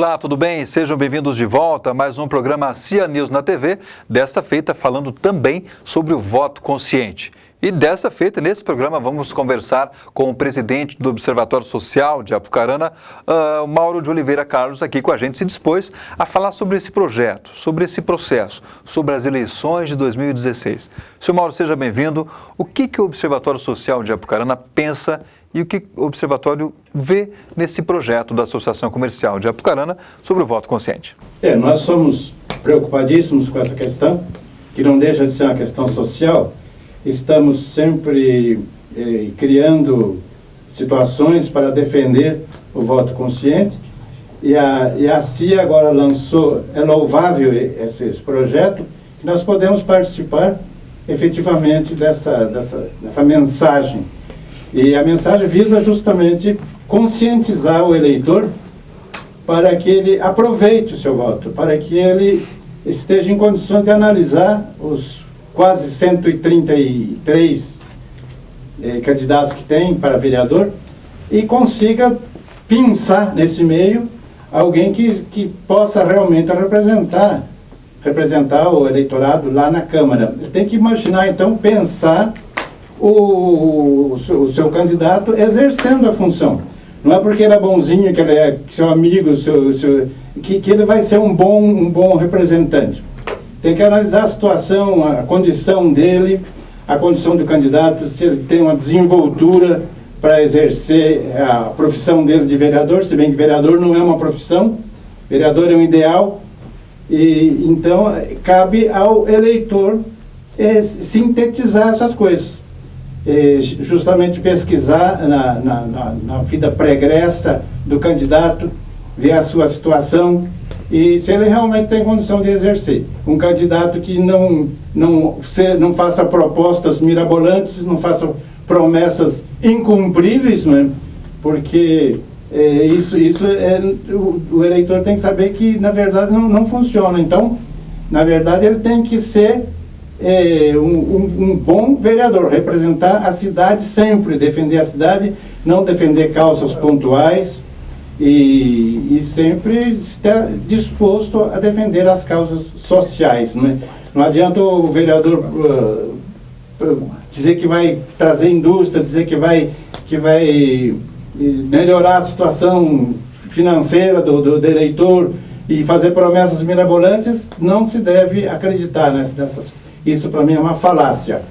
Olá, tudo bem? Sejam bem-vindos de volta a mais um programa CIA News na TV, dessa feita falando também sobre o voto consciente. E dessa feita, nesse programa, vamos conversar com o presidente do Observatório Social de Apucarana, o Mauro de Oliveira Carlos, aqui com a gente, se dispôs a falar sobre esse projeto, sobre esse processo, sobre as eleições de 2016. Senhor Mauro, seja bem-vindo. O que o Observatório Social de Apucarana pensa e o que o Observatório vê nesse projeto da Associação Comercial de Apucarana sobre o voto consciente? Nós somos preocupadíssimos com essa questão, que não deixa de ser uma questão social. Estamos sempre criando situações para defender o voto consciente, e a CIA agora lançou, é louvável esse projeto, que nós podemos participar efetivamente dessa mensagem. E a mensagem visa justamente conscientizar o eleitor para que ele aproveite o seu voto, para que ele esteja em condições de analisar os quase 133 candidatos que tem para vereador e consiga pensar nesse meio alguém que possa realmente representar o eleitorado lá na Câmara. Tem que imaginar, então, pensar o seu candidato exercendo a função. Não é porque ele é bonzinho, que ele é seu amigo, que ele vai ser um bom representante. Tem que analisar a situação, a condição dele, a condição do candidato, se ele tem uma desenvoltura para exercer a profissão dele de vereador, se bem que vereador não é uma profissão, vereador é um ideal, e então cabe ao eleitor sintetizar essas coisas. Justamente pesquisar na vida pregressa do candidato, ver a sua situação e se ele realmente tem condição de exercer. Um candidato que não faça propostas mirabolantes, não faça promessas incumpríveis, não é? Porque o eleitor tem que saber que, na verdade, não funciona. Então, na verdade, ele tem que ser um bom vereador, representar a cidade sempre, defender a cidade, não defender causas pontuais e sempre estar disposto a defender as causas sociais. Não adianta o vereador dizer que vai trazer indústria, dizer que vai melhorar a situação financeira do eleitor e fazer promessas mirabolantes. Não se deve acreditar nessas. Isso, para mim, é uma falácia.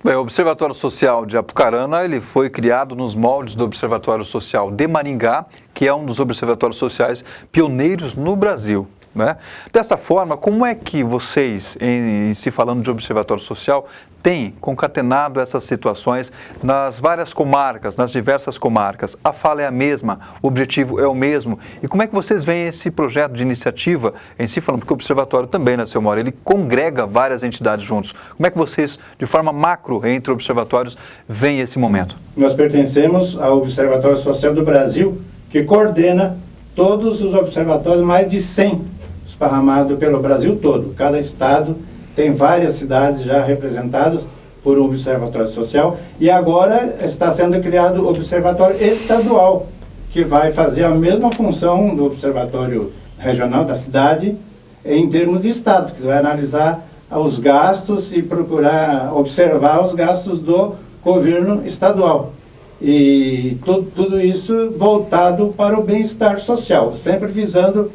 Bem, o Observatório Social de Apucarana, ele foi criado nos moldes do Observatório Social de Maringá, que é um dos observatórios sociais pioneiros no Brasil, né? Dessa forma, como é que vocês, em se falando de observatório social, têm concatenado essas situações nas várias comarcas, nas diversas comarcas? A fala é a mesma, o objetivo é o mesmo. E como é que vocês veem esse projeto de iniciativa em si falando? Porque o observatório também, né, seu Mauro, ele congrega várias entidades juntos. Como é que vocês, de forma macro, entre observatórios, veem esse momento? Nós pertencemos ao Observatório Social do Brasil, que coordena todos os observatórios, mais de 100 esparramados pelo Brasil todo. Cada estado tem várias cidades já representadas por um observatório social, e agora está sendo criado o observatório estadual, que vai fazer a mesma função do observatório regional da cidade em termos de estado, que vai analisar os gastos e procurar observar os gastos do governo estadual. E tudo isso voltado para o bem-estar social, sempre visando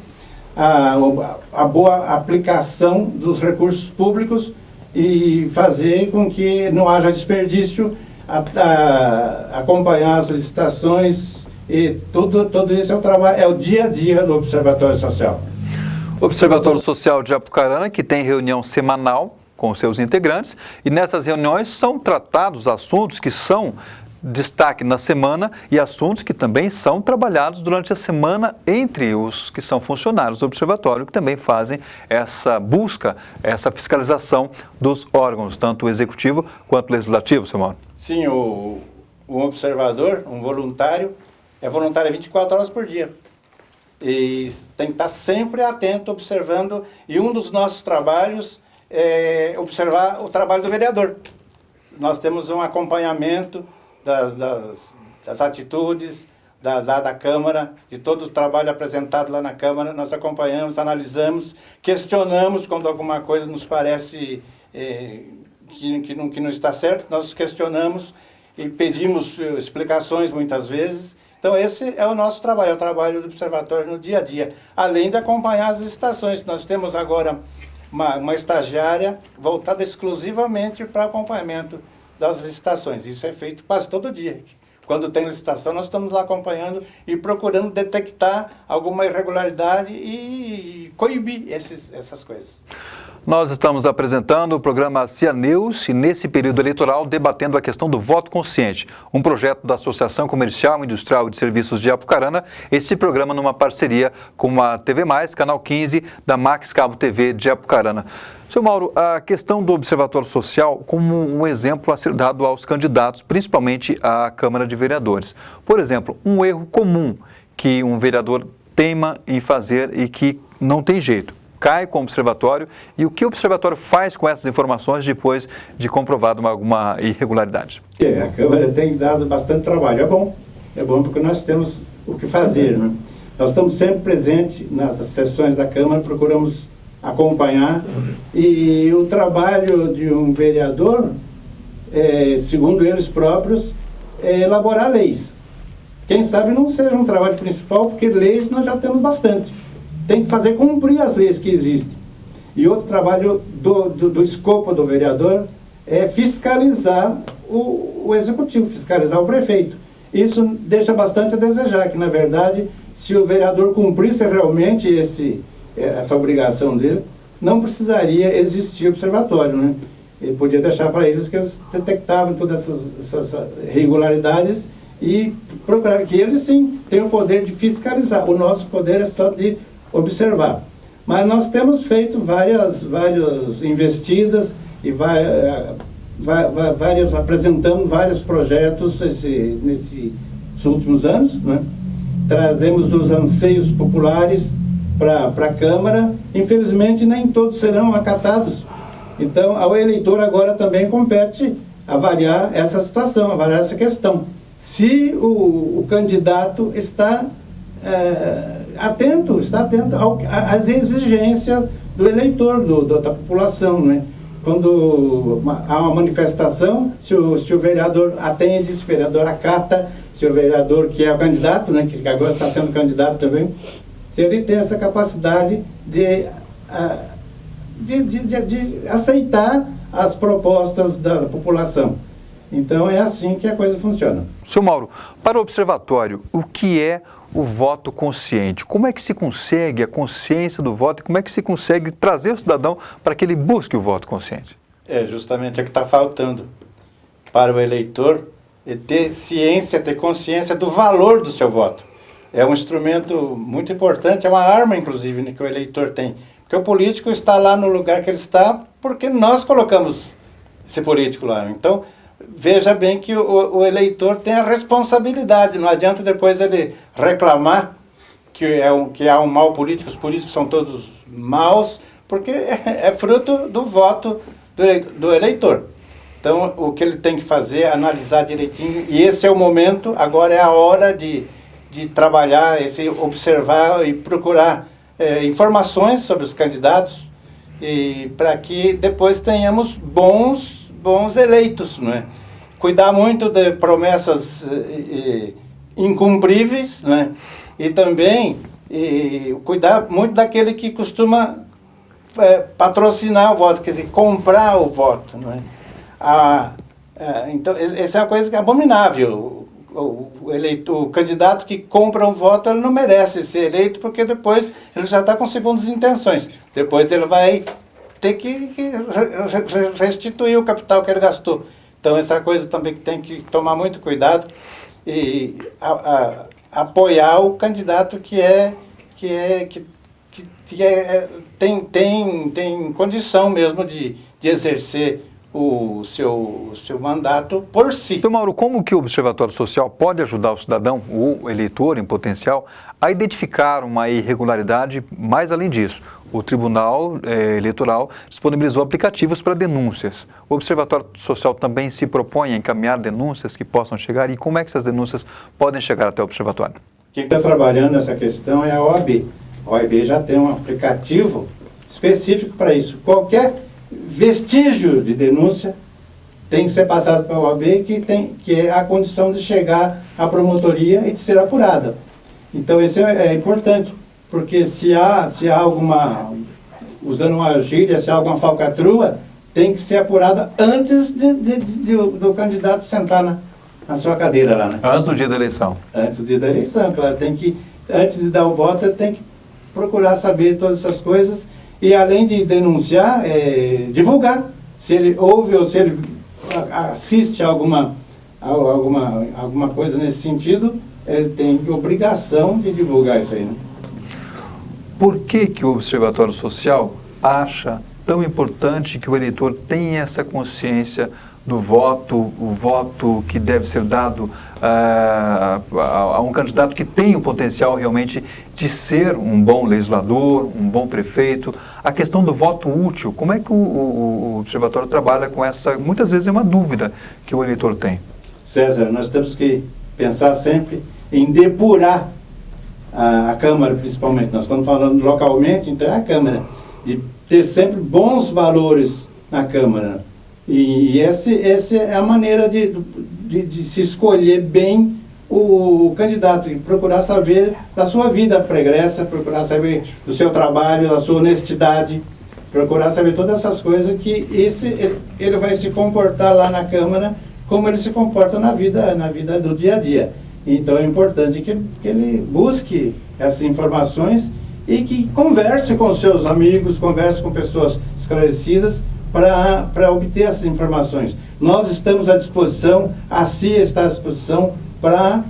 a boa aplicação dos recursos públicos e fazer com que não haja desperdício, acompanhar as licitações, e tudo isso é o trabalho, é o dia a dia do Observatório Social. O Observatório Social de Apucarana, que tem reunião semanal com seus integrantes, e nessas reuniões são tratados assuntos que são destaque na semana e assuntos que também são trabalhados durante a semana entre os que são funcionários do observatório, que também fazem essa busca, essa fiscalização dos órgãos, tanto o executivo quanto o legislativo, seu Mauro. Sim, um observador, um voluntário, é voluntário 24 horas por dia. E tem que estar sempre atento, observando, e um dos nossos trabalhos é observar o trabalho do vereador. Nós temos um acompanhamento das atitudes, lá da Câmara, de todo o trabalho apresentado lá na Câmara, nós acompanhamos, analisamos, questionamos quando alguma coisa nos parece que não está certo, nós questionamos e pedimos explicações muitas vezes. Então esse é o nosso trabalho, é o trabalho do Observatório no dia a dia, além de acompanhar as licitações. Nós temos agora uma estagiária voltada exclusivamente para acompanhamento das licitações. Isso é feito quase todo dia. Quando tem licitação, nós estamos lá acompanhando e procurando detectar alguma irregularidade e coibir essas coisas. Nós estamos apresentando o programa CIA News e, nesse período eleitoral, debatendo a questão do voto consciente, um projeto da Associação Comercial, Industrial e de Serviços de Apucarana. Esse programa numa parceria com a TV+, Canal 15, da Max Cabo TV de Apucarana. Seu Mauro, a questão do Observatório Social como um exemplo a ser dado aos candidatos, principalmente à Câmara de Vereadores. Por exemplo, um erro comum que um vereador teima em fazer e que não tem jeito. Cai com o observatório e o que o observatório faz com essas informações depois de comprovado alguma irregularidade? A Câmara tem dado bastante trabalho. É bom porque nós temos o que fazer, né? Nós estamos sempre presentes nas sessões da Câmara, procuramos acompanhar, e o trabalho de um vereador, segundo eles próprios, é elaborar leis. Quem sabe não seja um trabalho principal, porque leis nós já temos bastante. Tem que fazer cumprir as leis que existem. E outro trabalho do escopo do vereador é fiscalizar o executivo, fiscalizar o prefeito. Isso deixa bastante a desejar, que na verdade, se o vereador cumprisse realmente essa obrigação dele, não precisaria existir observatório, né? Ele podia deixar para eles que eles detectavam todas essas irregularidades e procurar que eles sim têm o poder de fiscalizar. O nosso poder é só de observar. Mas nós temos feito várias investidas e apresentamos vários projetos nesses últimos anos, né? Trazemos os anseios populares para a Câmara. Infelizmente nem todos serão acatados. Então ao eleitor agora também compete avaliar essa situação, avaliar essa questão. Se o candidato está atento às exigências do eleitor, da população, né? Quando há uma manifestação, se o vereador atende, se o vereador acata, se o vereador que é o candidato, né, que agora está sendo candidato também, se ele tem essa capacidade de aceitar as propostas da população. Então é assim que a coisa funciona. Seu Mauro, para o observatório, o que é o voto consciente? Como é que se consegue a consciência do voto e como é que se consegue trazer o cidadão para que ele busque o voto consciente? Justamente o que está faltando para o eleitor ter ciência, ter consciência do valor do seu voto. É um instrumento muito importante, é uma arma, inclusive, né, que o eleitor tem. Porque o político está lá no lugar que ele está porque nós colocamos esse político lá. Então, veja bem que o eleitor tem a responsabilidade, não adianta depois ele reclamar que há um mau político, os políticos são todos maus, porque é fruto do voto do eleitor. Então, o que ele tem que fazer é analisar direitinho, e esse é o momento, agora é a hora de trabalhar, observar e procurar informações sobre os candidatos, e para que depois tenhamos bons eleitos, não é? Cuidar muito de promessas incumpríveis, não é? E também cuidar muito daquele que costuma patrocinar o voto, quer dizer, comprar o voto, não é? Então, essa é uma coisa abominável. O candidato que compra um voto, ele não merece ser eleito, porque depois ele já está com segundas intenções. Depois ele vai ter que restituir o capital que ele gastou. Então essa coisa também que tem que tomar muito cuidado e apoiar o candidato que tem condição mesmo de exercer o seu mandato por si. Então, Mauro, como que o Observatório Social pode ajudar o cidadão, o eleitor em potencial, a identificar uma irregularidade? Mais além disso, o Tribunal Eleitoral disponibilizou aplicativos para denúncias. O Observatório Social também se propõe a encaminhar denúncias que possam chegar, e como é que essas denúncias podem chegar até o Observatório? Quem está trabalhando nessa questão é a OAB. A OAB já tem um aplicativo específico para isso. Qualquer vestígio de denúncia tem que ser passado para a OAB, que é a condição de chegar à promotoria e de ser apurada. Então isso é importante, porque se há alguma, usando uma gíria, se há alguma falcatrua, tem que ser apurada antes do candidato sentar na sua cadeira lá, né? Antes do dia da eleição. Antes do dia da eleição, claro. Antes de dar o voto, ele tem que procurar saber todas essas coisas e, além de denunciar, divulgar. Se ele ouve ou se ele assiste a alguma coisa nesse sentido, ele tem obrigação de divulgar isso aí, né? Por que o Observatório Social acha tão importante que o eleitor tenha essa consciência do voto, o voto que deve ser dado a um candidato que tem o potencial realmente de ser um bom legislador, um bom prefeito? A questão do voto útil, como é que o Observatório trabalha com essa, muitas vezes é uma dúvida que o eleitor tem? César, nós temos que pensar sempre em depurar a Câmara, principalmente. Nós estamos falando localmente, então é a Câmara, de ter sempre bons valores na Câmara. E essa é a maneira de se escolher bem o candidato, e procurar saber da sua vida pregressa, procurar saber do seu trabalho, da sua honestidade, procurar saber todas essas coisas que ele vai se comportar lá na Câmara como ele se comporta na vida do dia a dia. Então é importante que ele busque essas informações e que converse com seus amigos, converse com pessoas esclarecidas para obter essas informações. Nós estamos à disposição, a CIA está à disposição para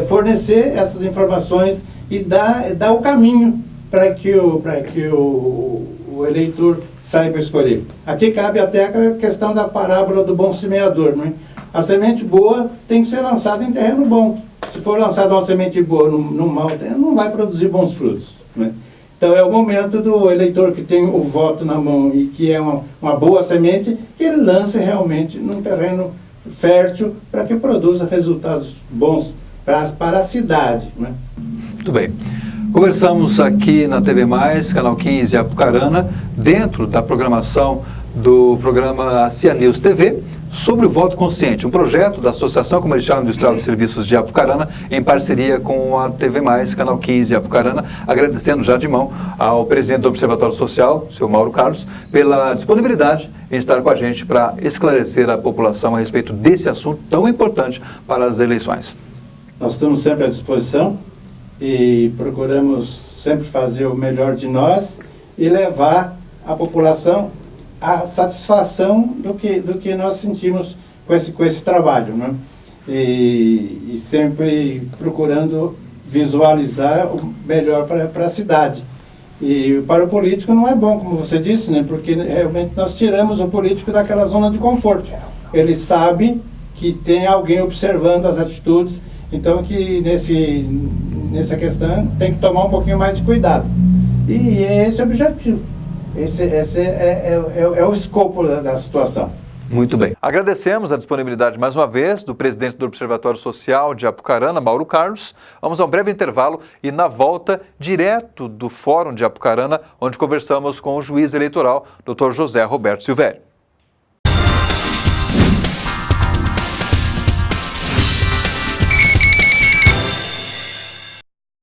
fornecer essas informações e dar o caminho para que o eleitor saiba escolher. Aqui cabe até a questão da parábola do bom semeador, não é? A semente boa tem que ser lançada em terreno bom. Se for lançada uma semente boa num mau terreno, não vai produzir bons frutos, né? Então é o momento do eleitor que tem o voto na mão e que é uma boa semente, que ele lance realmente num terreno fértil para que produza resultados bons para a cidade, né? Muito bem. Conversamos aqui na TV Mais, Canal 15 Apucarana, dentro da programação do programa CIA News TV, sobre o voto consciente, um projeto da Associação Comercial Industrial de Serviços de Apucarana, em parceria com a TV Mais, Canal 15 Apucarana, agradecendo já de mão ao presidente do Observatório Social, seu Mauro Carlos, pela disponibilidade em estar com a gente para esclarecer a população a respeito desse assunto tão importante para as eleições. Nós estamos sempre à disposição e procuramos sempre fazer o melhor de nós e levar à população a satisfação do que nós sentimos com esse trabalho, né? E sempre procurando visualizar o melhor para a cidade. E para o político não é bom, como você disse, né? Porque realmente nós tiramos o político daquela zona de conforto. Ele sabe que tem alguém observando as atitudes, então que nessa questão tem que tomar um pouquinho mais de cuidado. E é esse o objetivo. Esse é o escopo da situação. Muito bem. Agradecemos a disponibilidade mais uma vez do presidente do Observatório Social de Apucarana, Mauro Carlos. Vamos a um breve intervalo e na volta, direto do Fórum de Apucarana, onde conversamos com o juiz eleitoral, Dr. José Roberto Silvério.